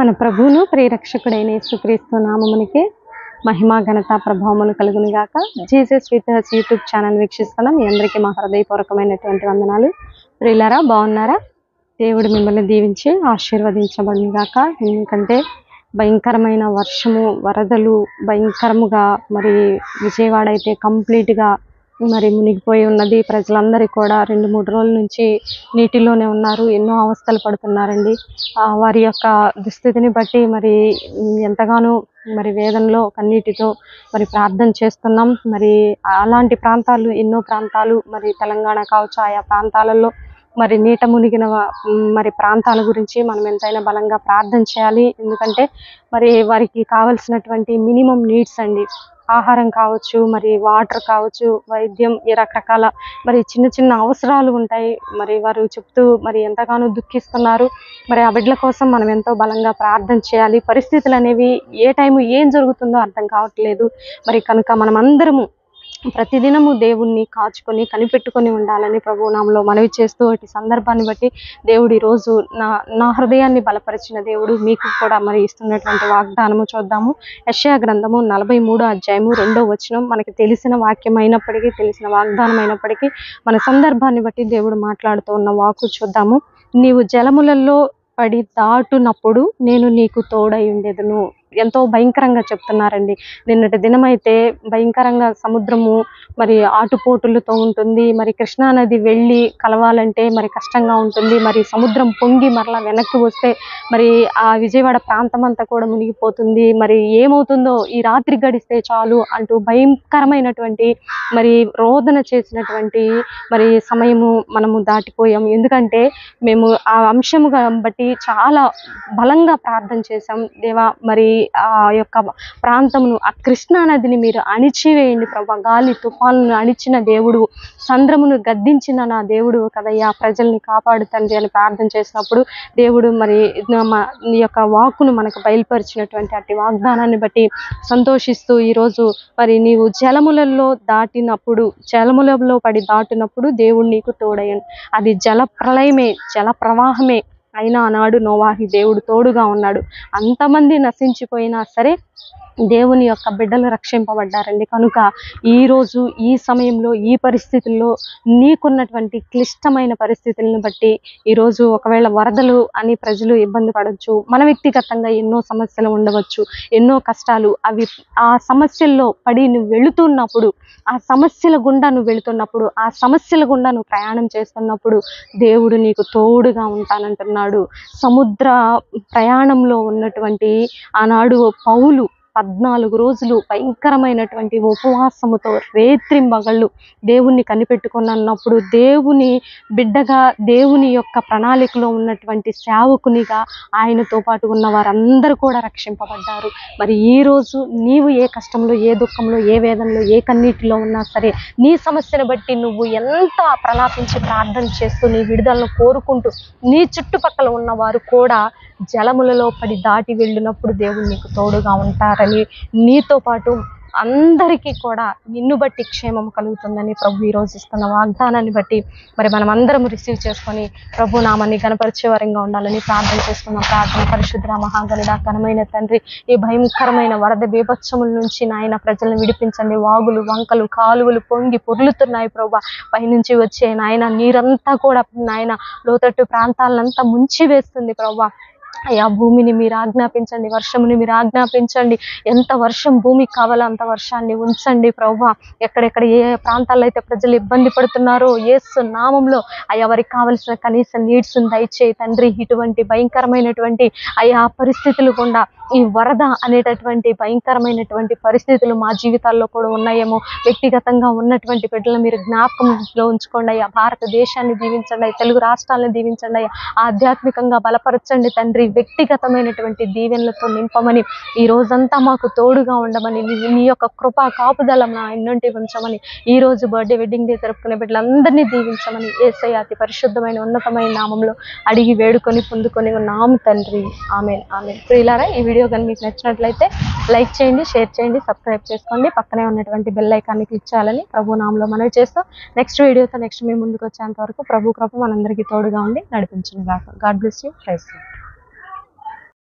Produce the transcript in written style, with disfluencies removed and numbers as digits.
మన ప్రభువును ప్రియరక్షకుడైన యేసుక్రీస్తు నామమునికి మహిమ ఘనత ప్రభావములు కలుగును గాక. Jesus with has YouTube channel వీక్షిస్తున్న మీ అందరికీ మా హృదయపూర్వకమైనటువంటి వందనాలు. ప్రియులారా, బాగున్నారా? దేవుడు మిమ్మల్ని దీవించి ఆశీర్వదించబడును గాక. ఎందుకంటే భయంకరమైన వర్షము, వరదలు భయంకరముగా మరి విజయవాడ అయితే కంప్లీట్గా మరి మునిగిపోయి ఉన్నది. ప్రజలందరూ కూడా 2-3 రోజుల నుంచి నీటిలోనే ఉన్నారు. ఎన్నో అవస్థలు పడుతున్నారండి. వారి యొక్క దుస్థితిని బట్టి మరి ఎంతగానో మరి వేదనలో కన్నీటితో మరి ప్రార్థన చేస్తున్నాం. మరి అలాంటి ప్రాంతాలు, ఎన్నో ప్రాంతాలు మరి తెలంగాణ కావచ్చు, ఆయా ప్రాంతాలలో మరి నీట మునిగిన మరి ప్రాంతాల గురించి మనం ఎంతైనా బలంగా ప్రార్థన చేయాలి. ఎందుకంటే మరి వారికి కావలసినటువంటి మినిమం నీడ్స్ అండి, ఆహారం కావచ్చు, మరి వాటర్ కావచ్చు, వైద్యం, ఈ రకరకాల మరి చిన్న చిన్న అవసరాలు ఉంటాయి. మరి వారు చెప్తూ మరి ఎంతగానో దుఃఖిస్తున్నారు. మరి ఆ బిడ్డల కోసం మనం ఎంతో బలంగా ప్రార్థన చేయాలి. పరిస్థితులు అనేవి ఏ టైము ఏం జరుగుతుందో అర్థం కావట్లేదు. మరి కనుక మనం అందరము ప్రతిదినము దేవుణ్ణి కాచుకొని కనిపెట్టుకొని ఉండాలని ప్రభు నామములో మనవి చేస్తూ, ఇటు సందర్భాన్ని బట్టి దేవుడు ఈరోజు నా హృదయాన్ని బలపరిచిన దేవుడు మీకు కూడా మరి ఇస్తున్నటువంటి వాగ్దానము చూద్దాము. యెషయా గ్రంథము 43వ అధ్యాయము 2వ వచనం. మనకి తెలిసిన వాక్యం అయినప్పటికీ, తెలిసిన వాగ్దానం అయినప్పటికీ మన సందర్భాన్ని బట్టి దేవుడు మాట్లాడుతూ ఉన్న వాక్కు చూద్దాము. నీవు జలములలో పడి దాటునప్పుడు నేను నీకు తోడై ఉండేదను. ఎంతో భయంకరంగా చెప్తున్నారండి. నిన్నటి దినమైతే భయంకరంగా సముద్రము మరి ఆటుపోటులతో ఉంటుంది. మరి కృష్ణానది వెళ్ళి కలవాలంటే మరి కష్టంగా ఉంటుంది. మరి సముద్రం పొంగి మరలా వెనక్కి వస్తే మరి ఆ విజయవాడ ప్రాంతం అంతా కూడా మునిగిపోతుంది. మరి ఏమవుతుందో ఈ రాత్రి గడిస్తే చాలు అంటూ భయంకరమైనటువంటి మరి రోదన చేసినటువంటి మరి సమయము మనము దాటిపోయాము. ఎందుకంటే మేము ఆ అంశముగా బట్టి చాలా బలంగా ప్రార్థన చేశాం. దేవా, మరి ఆ యొక్క ప్రాంతమును, ఆ కృష్ణా నదిని మీరు అణిచివేయండి ప్రభా. గాలి తుఫాను అణిచిన దేవుడు, సంద్రమును గద్దించిన నా దేవుడు కదయ్యా, ప్రజల్ని కాపాడు తండ్రి అని ప్రార్థన చేసినప్పుడు దేవుడు మరి ఈ యొక్క వాక్కును మనకు బయలుపరిచినటువంటి అట్టి వాగ్దానాన్ని బట్టి సంతోషిస్తూ ఈరోజు మరి నీవు జలములలో పడి దాటినప్పుడు దేవుడు నీకు తోడయ్యను. అది జల ప్రళయమే, జల ప్రవాహమే అయినా ఆనాడు నోవాహు దేవుడు తోడుగా ఉన్నాడు. అంతమంది నశించిపోయినా సరే దేవుని యొక్క బిడ్డలు రక్షింపబడ్డారండి. కనుక ఈరోజు ఈ సమయంలో ఈ పరిస్థితుల్లో నీకున్నటువంటి క్లిష్టమైన పరిస్థితులను బట్టి ఈరోజు ఒకవేళ వరదలు అని ప్రజలు ఇబ్బంది పడవచ్చు, మన వ్యక్తిగతంగా ఎన్నో సమస్యలు ఉండవచ్చు, ఎన్నో కష్టాలు. అవి ఆ సమస్యల్లో పడి నువ్వు వెళుతున్నప్పుడు, ఆ సమస్యల గుండా నువ్వు వెళుతున్నప్పుడు, ఆ సమస్యల గుండా నువ్వు ప్రయాణం చేస్తున్నప్పుడు దేవుడు నీకు తోడుగా ఉంటానంటున్నాడు. సముద్ర ప్రయాణంలో ఉన్నటువంటి ఆనాడు పౌలు 14 రోజులు భయంకరమైనటువంటి ఉపవాసముతో రేత్రింబగళ్ళు దేవుణ్ణి కనిపెట్టుకున్నప్పుడు దేవుని బిడ్డగా, దేవుని యొక్క ప్రణాళికలో ఉన్నటువంటి సేవకునిగా ఆయనతో పాటు ఉన్న వారందరూ కూడా రక్షింపబడ్డారు. మరి ఈరోజు నీవు ఏ కష్టంలో, ఏ దుఃఖంలో, ఏ వేదనలో, ఏ కన్నీటిలో ఉన్నా సరే, నీ సమస్యను బట్టి నువ్వు ఎంత ప్రలాపించి ప్రార్థన చేస్తూ నీ విడుదలను కోరుకుంటూ నీ చుట్టుపక్కల ఉన్నవారు కూడా జలములలో పడి దాటి వెళ్ళినప్పుడు దేవుడు నీకు తోడుగా ఉంటారని, నీతో పాటు అందరికీ కూడా నిన్ను బట్టి క్షేమం కలుగుతుందని ప్రభు ఈరోజు ఇస్తున్న వాగ్దానాన్ని బట్టి మరి మనం అందరం రిసీవ్ చేసుకొని ప్రభు నామాన్ని గణపరిచే వరంగా ఉండాలని ప్రార్థన చేసుకున్నాం. ప్రార్థన. పరిశుద్ధ మహాగణుడ, ఘనమైన తండ్రి, ఈ భయంకరమైన వరద బీభత్సముల నుంచి నాయన ప్రజలను విడిపించండి. వాగులు, వంకలు, కాలువలు పొంగి పొర్లుతున్నాయి ప్రభు. పైనుంచి వచ్చే నాయన నీరంతా కూడా నాయన లోతట్టు ప్రాంతాలంతా ముంచి వేస్తుంది ప్రభు. అయ్యా, భూమిని మీరు ఆజ్ఞాపించండి, వర్షముని మీరు ఆజ్ఞాపించండి. ఎంత వర్షం భూమికి కావాలో అంత వర్షాన్ని ఉంచండి ప్రభువా. ఎక్కడెక్కడ ఏ ప్రాంతాల్లో అయితే ప్రజలు ఇబ్బంది పడుతున్నారో యేసు నామంలో అయ్యా వారికి కావలసిన కనీస నీడ్స్ దయచేయి తండ్రి. ఇటువంటి భయంకరమైనటువంటి అయ్యా పరిస్థితులు గుండా ఈ వరద అనేటటువంటి భయంకరమైనటువంటి పరిస్థితులు మా జీవితాల్లో కూడా ఉన్నాయేమో. వ్యక్తిగతంగా ఉన్నటువంటి బిడ్డలు మీరు జ్ఞాపకంలో ఉంచుకోండి అయ్యా. భారతదేశాన్ని దీవించండి అయ్యా, తెలుగు రాష్ట్రాలను దీవించండి అయ్యా, ఆధ్యాత్మికంగా బలపరచండి తండ్రి. వ్యక్తిగతమైనటువంటి దీవెనలతో నింపమని, ఈ రోజంతా మాకు తోడుగా ఉండమని, నీ యొక్క కృపా కాపుదల నా ఎన్నంటి ఉంచమని, ఈ రోజు బర్త్డే, వెడ్డింగ్ డే జరుపుకునే బిడ్డలందరినీ దీవించమని యేసయ్య అతి పరిశుద్ధమైన ఉన్నతమైన నామంలో అడిగి వేడుకొని పొందుకొని ఉన్నాము తండ్రి. ఆమేన్, ఆమేన్. ప్రియులారా, ఈ వీడియో కానీ మీకు నచ్చినట్లయితే లైక్ చేయండి, షేర్ చేయండి, సబ్స్క్రైబ్ చేసుకోండి. పక్కనే ఉన్నటువంటి బెల్ ఐకాన్ని క్లిక్ చేయాలని ప్రభు నామంలో మనవి చేస్తూ నెక్స్ట్ వీడియోతో నెక్స్ట్ మీ ముందుకు వచ్చేంత వరకు ప్రభు కృప మనందరికీ తోడుగా ఉండి నడిపించును గాక. God bless you. Praise you.